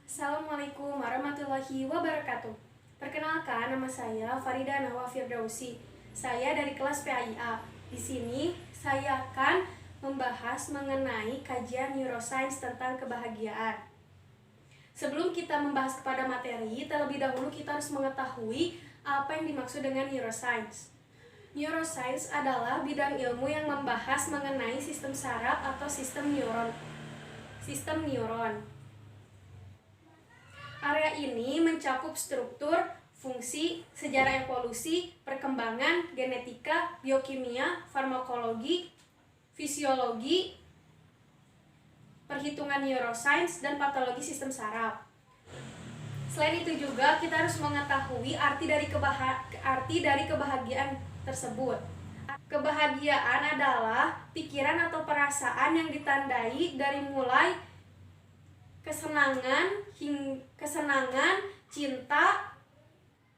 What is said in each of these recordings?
Assalamualaikum warahmatullahi wabarakatuh. Perkenalkan, nama saya Farida Nahwa Firdausi. Saya dari kelas PAIA. Di sini saya akan membahas mengenai kajian neuroscience tentang kebahagiaan. Sebelum kita membahas kepada materi, terlebih dahulu kita harus mengetahui apa yang dimaksud dengan neuroscience. Neuroscience adalah bidang ilmu yang membahas mengenai sistem saraf atau sistem neuron. Area ini mencakup struktur, fungsi, sejarah evolusi, perkembangan, genetika, biokimia, farmakologi, fisiologi, perhitungan neuroscience, dan patologi sistem saraf. Selain itu juga kita harus mengetahui arti dari kebahagiaan tersebut. Kebahagiaan adalah pikiran atau perasaan yang ditandai dari mulai kesenangan, cinta,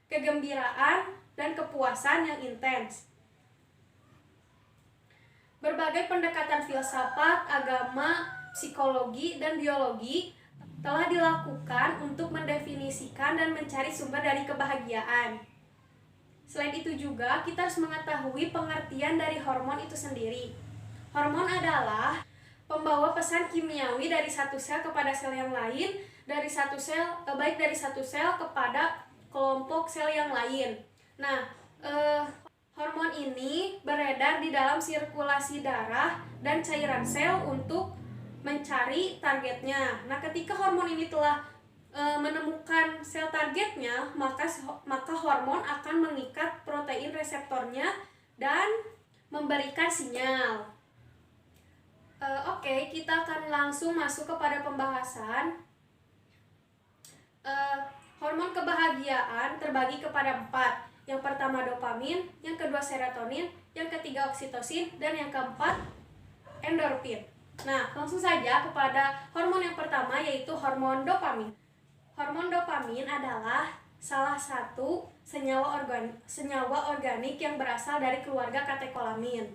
kegembiraan, dan kepuasan yang intens. Berbagai pendekatan filsafat, agama, psikologi, dan biologi telah dilakukan untuk mendefinisikan dan mencari sumber dari kebahagiaan. Selain itu juga kita harus mengetahui pengertian dari hormon itu sendiri. Hormon adalah pembawa pesan kimiawi dari satu sel kepada sel yang lain, dari satu sel kepada kelompok sel yang lain. Nah, hormon ini beredar di dalam sirkulasi darah dan cairan sel untuk mencari targetnya. Nah, ketika hormon ini telah menemukan sel targetnya, maka hormon akan mengikat protein reseptornya dan memberikan sinyal. Oke, kita akan langsung masuk kepada pembahasan. Hormon kebahagiaan terbagi kepada 4. Yang pertama dopamin, yang kedua serotonin, yang ketiga oksitosin, dan yang keempat endorfin. Nah, langsung saja kepada hormon yang pertama, yaitu hormon dopamin. Hormon dopamin adalah salah satu senyawa organik yang berasal dari keluarga katekolamin.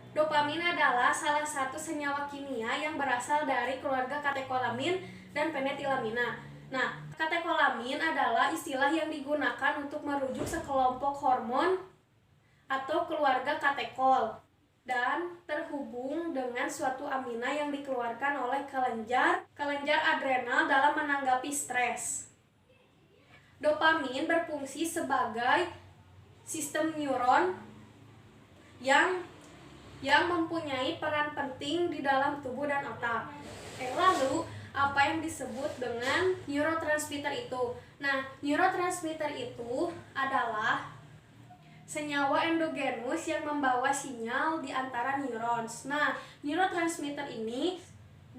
Dopamin adalah salah satu senyawa kimia yang berasal dari keluarga katekolamin dan penetilamina. Nah, katekolamin adalah istilah yang digunakan untuk merujuk sekelompok hormon atau keluarga katekol dan terhubung dengan suatu amina yang dikeluarkan oleh kelenjar adrenal dalam menanggapi stres. Dopamin berfungsi sebagai sistem neuron yang mempunyai peran penting di dalam tubuh dan otak. Lalu, apa yang disebut dengan neurotransmitter itu? Nah, neurotransmitter itu adalah senyawa endogenus yang membawa sinyal di antara neurons. Nah, neurotransmitter ini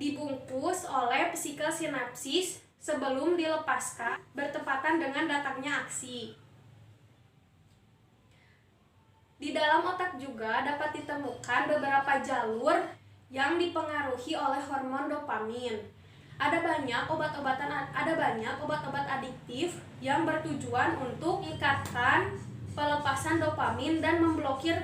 dibungkus oleh vesikel sinapsis sebelum dilepaskan bertepatan dengan datangnya aksi. Di dalam otak juga dapat ditemukan beberapa jalur yang dipengaruhi oleh hormon dopamin. Ada banyak obat-obat adiktif yang bertujuan untuk meningkatkan pelepasan dopamin dan memblokir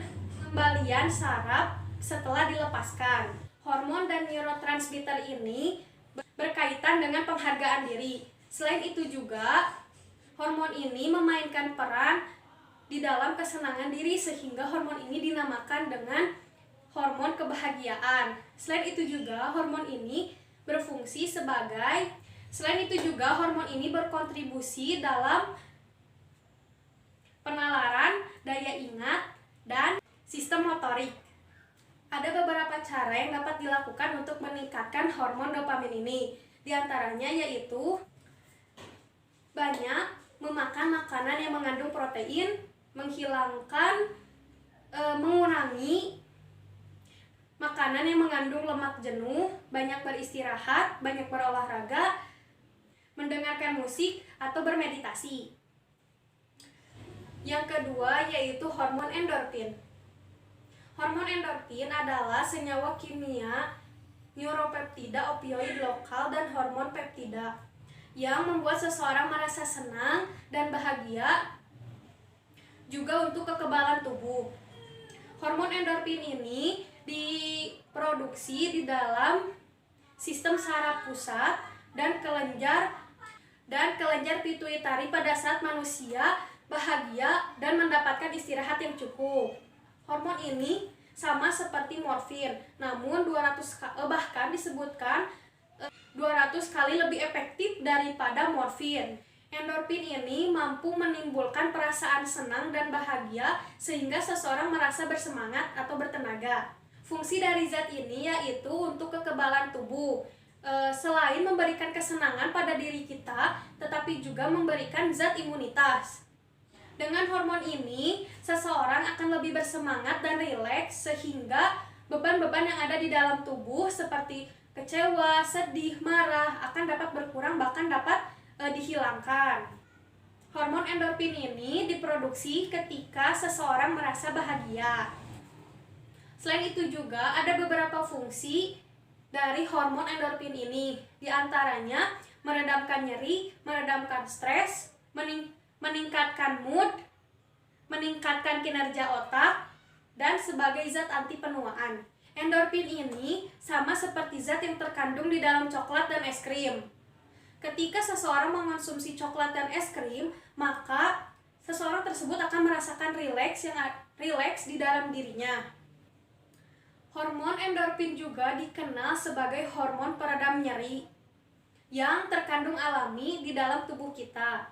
kembalian saraf setelah dilepaskan. Hormon dan neurotransmitter ini berkaitan dengan penghargaan diri. Selain itu juga, hormon ini memainkan peran di dalam kesenangan diri, sehingga hormon ini dinamakan dengan hormon kebahagiaan. Selain itu juga hormon ini berkontribusi dalam penalaran, daya ingat, dan sistem motorik. Ada beberapa cara yang dapat dilakukan untuk meningkatkan hormon dopamin ini. Di antaranya yaitu banyak memakan makanan yang mengandung protein, mengurangi makanan yang mengandung lemak jenuh, banyak beristirahat, banyak berolahraga, mendengarkan musik, atau bermeditasi. Yang kedua yaitu hormon endorfin. Hormon endorfin adalah senyawa kimia neuropeptida opioid lokal dan hormon peptida yang membuat seseorang merasa senang dan bahagia, juga untuk kekebalan tubuh. Hormon endorfin ini diproduksi di dalam sistem saraf pusat dan kelenjar pituitari pada saat manusia bahagia dan mendapatkan istirahat yang cukup. Hormon ini sama seperti morfin, namun bahkan disebutkan 200 kali lebih efektif daripada morfin. Endorfin ini mampu menimbulkan perasaan senang dan bahagia sehingga seseorang merasa bersemangat atau bertenaga. Fungsi dari zat ini yaitu untuk kekebalan tubuh. Selain memberikan kesenangan pada diri kita, tetapi juga memberikan zat imunitas. Dengan hormon ini, seseorang akan lebih bersemangat dan rileks sehingga beban-beban yang ada di dalam tubuh seperti kecewa, sedih, marah akan dapat berkurang bahkan dapat dihilangkan. Hormon endorfin ini diproduksi ketika seseorang merasa bahagia. Selain itu juga ada beberapa fungsi dari hormon endorfin ini, di antaranya meredamkan nyeri, meredamkan stres, meningkatkan mood, meningkatkan kinerja otak, dan sebagai zat anti penuaan. Endorfin ini sama seperti zat yang terkandung di dalam coklat dan es krim. Ketika seseorang mengonsumsi coklat dan es krim, maka seseorang tersebut akan merasakan rileks di dalam dirinya. Hormon endorfin juga dikenal sebagai hormon peredam nyeri yang terkandung alami di dalam tubuh kita.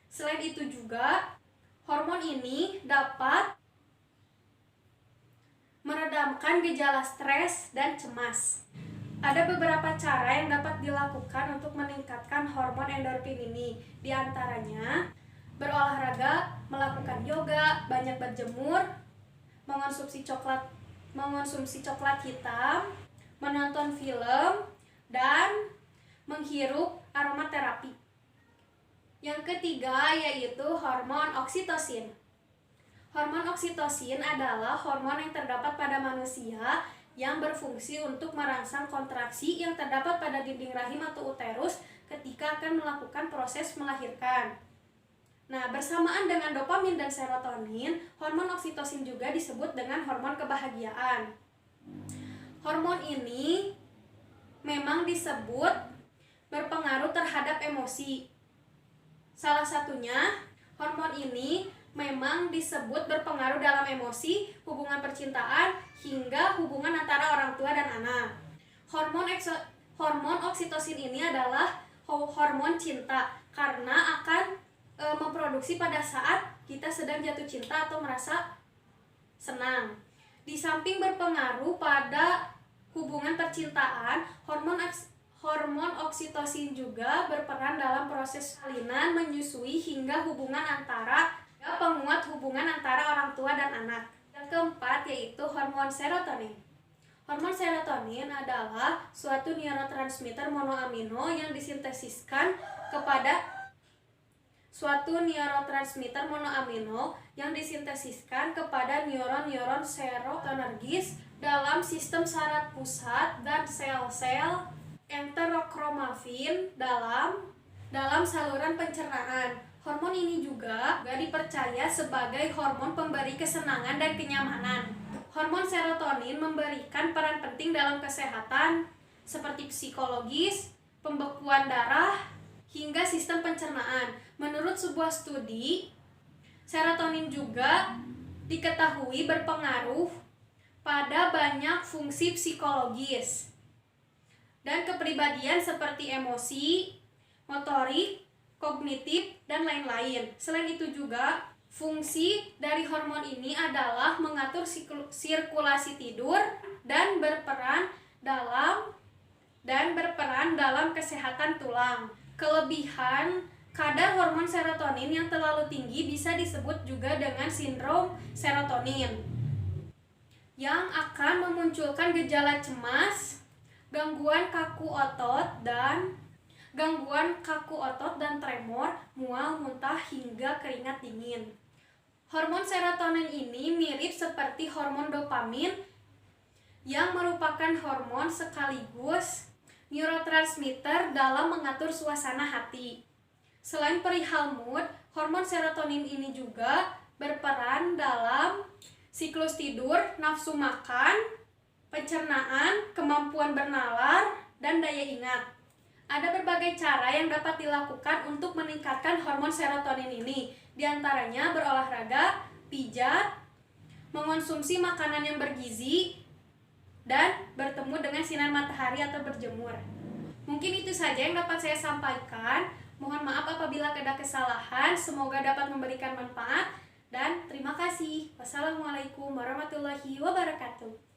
Selain itu juga, hormon ini dapat meredamkan gejala stres dan cemas. Ada beberapa cara yang dapat dilakukan untuk meningkatkan hormon endorfin ini. Di antaranya, berolahraga, melakukan yoga, banyak berjemur, mengonsumsi coklat hitam, menonton film, dan menghirup aromaterapi. Yang ketiga yaitu hormon oksitosin. Hormon oksitosin adalah hormon yang terdapat pada manusia yang berfungsi untuk merangsang kontraksi yang terdapat pada dinding rahim atau uterus ketika akan melakukan proses melahirkan. Nah, bersamaan dengan dopamin dan serotonin, hormon oksitosin juga disebut dengan hormon kebahagiaan. Hormon ini memang disebut berpengaruh terhadap emosi. Salah satunya, hormon ini memang disebut berpengaruh dalam emosi, hubungan percintaan, hingga hubungan antara orang tua dan anak. Hormon oksitosin ini adalah hormon cinta karena akan memproduksi pada saat kita sedang jatuh cinta atau merasa senang. Di samping berpengaruh pada hubungan percintaan, hormon oksitosin juga berperan dalam proses salinan, menyusui, hingga hubungan antara penguat hubungan antara orang tua dan anak. Yang keempat yaitu hormon serotonin. Hormon serotonin adalah suatu neurotransmitter monoamino yang disintesiskan kepada neuron-neuron serotonergis dalam sistem saraf pusat dan sel-sel enterokromafin dalam saluran pencernaan. Hormon ini juga dipercaya sebagai hormon pemberi kesenangan dan kenyamanan. Hormon serotonin memberikan peran penting dalam kesehatan seperti psikologis, pembekuan darah, hingga sistem pencernaan. Menurut sebuah studi, serotonin juga diketahui berpengaruh pada banyak fungsi psikologis dan kepribadian seperti emosi, motorik, kognitif, dan lain-lain. Selain itu juga, fungsi dari hormon ini adalah mengatur sirkulasi tidur dan berperan dalam kesehatan tulang. Kelebihan kadar hormon serotonin yang terlalu tinggi bisa disebut juga dengan sindrom serotonin, yang akan memunculkan gejala cemas, gangguan kaku otot dan tremor, mual, muntah, hingga keringat dingin. Hormon serotonin ini mirip seperti hormon dopamin yang merupakan hormon sekaligus neurotransmitter dalam mengatur suasana hati. Selain perihal mood, hormon serotonin ini juga berperan dalam siklus tidur, nafsu makan, pencernaan, kemampuan bernalar, dan daya ingat. Ada berbagai cara yang dapat dilakukan untuk meningkatkan hormon serotonin ini. Di antaranya berolahraga, pijat, mengonsumsi makanan yang bergizi, dan bertemu dengan sinar matahari atau berjemur. Mungkin itu saja yang dapat saya sampaikan. Mohon maaf apabila ada kesalahan. Semoga dapat memberikan manfaat. Dan terima kasih. Wassalamualaikum warahmatullahi wabarakatuh.